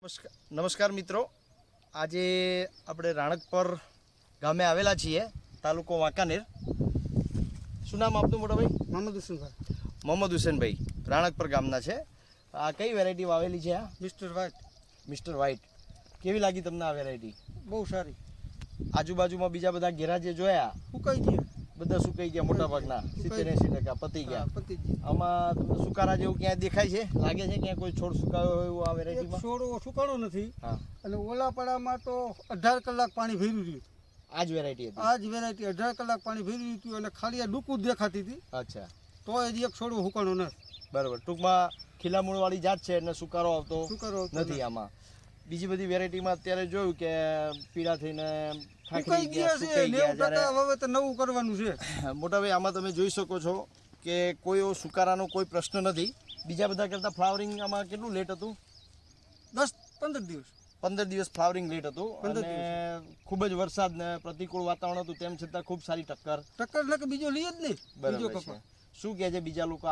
નમસ્કાર મિત્રો, આજે આપણે રાણકપર ગામે આવેલા છીએ, તાલુકો વાંકાનેર. શું નામ આપનું મોટા ભાઈ? મોહમ્મદ હુસેનભાઈ રાણકપર ગામના છે. આ કઈ વેરાયટી વાવેલી છે? આ મિસ્ટર વ્હાઇટ. કેવી લાગી તમને આ વેરાયટી? બહુ સારી. આજુબાજુમાં બીજા બધા ઘેરા જે જોયા સુકાઈ ગયા, બધા સુકાઈ ગયા, મોટા ભાગના 70-80% પતી ગયા. આમાં તમને સુકારા જેવું ક્યાંય દેખાય છે? લાગે છે ક્યાં કોઈ છોડ સુકાયો હોય એવું આ વેરાયટીમાં? છોડ સુકાણો નથી. હા. અને ઓલાપાડામાં તો 18 કલાક પાણી ભર્યું રહ્યું. આ જ વેરાયટી હતી? આ જ વેરાયટી 18 કલાક પાણી ભર્યું હતું અને ખાલી આ ડૂકું જ દેખાતી હતી. અચ્છા. તો હજી એક છોડવો સુકાણો નથી. બરાબર. ટૂંકમાં ખીલામૂળ વાળી જાત છે એટલે સુકારો આવતો સુકારો નથી આમાં. બીજી બધી વેરાયટીમાં અત્યારે જોયું કે પીળા થઈને સુકાઈ ગયા છે. 90% હવે તો નવું કરવાનું છે. મોટા ભાઈ, આમાં તમે જોઈ શકો છો કે કોઈ એવો સુકારાનો કોઈ પ્રશ્ન નથી. બીજા બધા કરતાં ફ્લાવરિંગ આમાં કેટલું લેટ હતું? 10-15 દિવસ. 15 દિવસ ફ્લાવરિંગ લેટ હતું. અને ખૂબ જ વરસાદ ને પ્રતિકૂળ વાતાવરણ હતું, તેમ છતાં ખૂબ સારી ટક્કર એટલે કે બીજો લઈએ જ નહીં. બીજો બરાબર કપા છે. શું કહે છે બીજા લોકો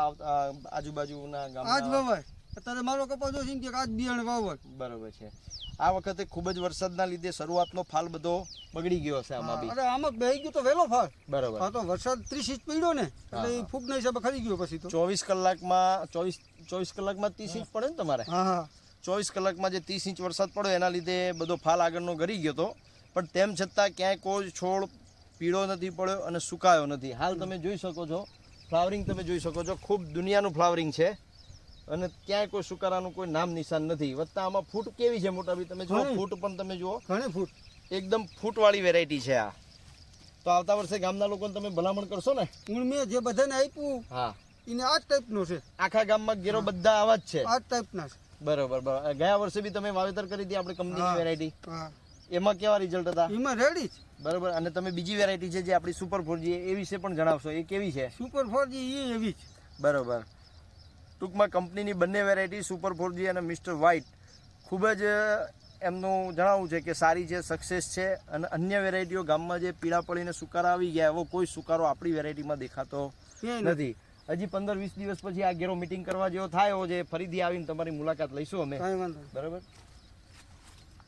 આજુબાજુના આજ ગામના? વાવાય. અત્યારે મારો કપા જો છે કે આજ બિયાણ વાવવા. બરાબર છે. આ વખતે ખૂબ જ વરસાદના લીધે શરૂઆતનો ફાલ બધો બગડી ગયો છે આમાં બી. અરે આમાં બેહી ગયો તો વેલો ફાલ. બરાબર. હા, તો વરસાદ 30 ઇંચ પડ્યો ને એટલે એ ફૂગના હિસાબે ખરી ગયો પછી તો. 24 કલાકમાં 30 ઇંચ પડે ને તમારે? હા. 24 કલાકમાં જે 30 ઇંચ વરસાદ પડ્યો એના લીધે બધો ફાલ આગળનો ગરી ગયો હતો. પણ તેમ છતાં ક્યાંય કોઈ છોડ પીળો નથી પડ્યો અને સુકાયો નથી. હાલ તમે જોઈ શકો છો, ફ્લાવરિંગ તમે જોઈ શકો છો, ખૂબ દુનિયાનું ફ્લાવરિંગ છે અને ક્યાંય કોઈ સુકારાનું કોઈ નામ નિશાન નથી. વત્તા આમાં ફૂટ કેવી છે મોટા ભાઈ? તમે જુઓ, ફૂટ પણ તમે જુઓ, ઘણી ફૂટ. એકદમ ફૂટવાળી વેરાયટી છે આ. તો આવતા વર્ષે ગામના લોકોને તમે ભલામણ કરશો ને? હું મેં જે બધાને આપ્યું હા, એને આ જ ટાઈપનો છે. આખા ગામમાં ઘેરો બધા આવા જ છે? આ જ ટાઈપના છે. બરોબર. ગયા વર્ષે બી તમે વાવેતર કરી હતી આપણે કંપનીની વેરાયટી. હા. એમાં કેવા રિઝલ્ટ હતા? એમાં રેડી જ. બરોબર. અને તમે બીજી વેરાયટી છે જે આપણી સુપર 4G એ વિશે પણ જણાવશો, એ કેવી છે? સુપર 4G એ એવી જ. બરોબર. ટૂંકમાં કંપનીની બંને વેરાયટી સુપર 4G અને મિસ્ટર વ્હાઇટ ખૂબ જ એમનું જણાવવું છે કે સારી છે, સક્સેસ છે. અને અન્ય વેરાયટીઓ ગામમાં જે પીળા પડીને સુકારા આવી ગયા, એવો કોઈ સુકારો આપણી વેરાયટીમાં દેખાતો નથી. હજી 15-20 દિવસ પછી આ ઘેરો મીટિંગ કરવા જેવો થાય છે, ફરીથી આવીને તમારી મુલાકાત લઈશું અમે. કાંઈ વાંધો નહીં. બરાબર.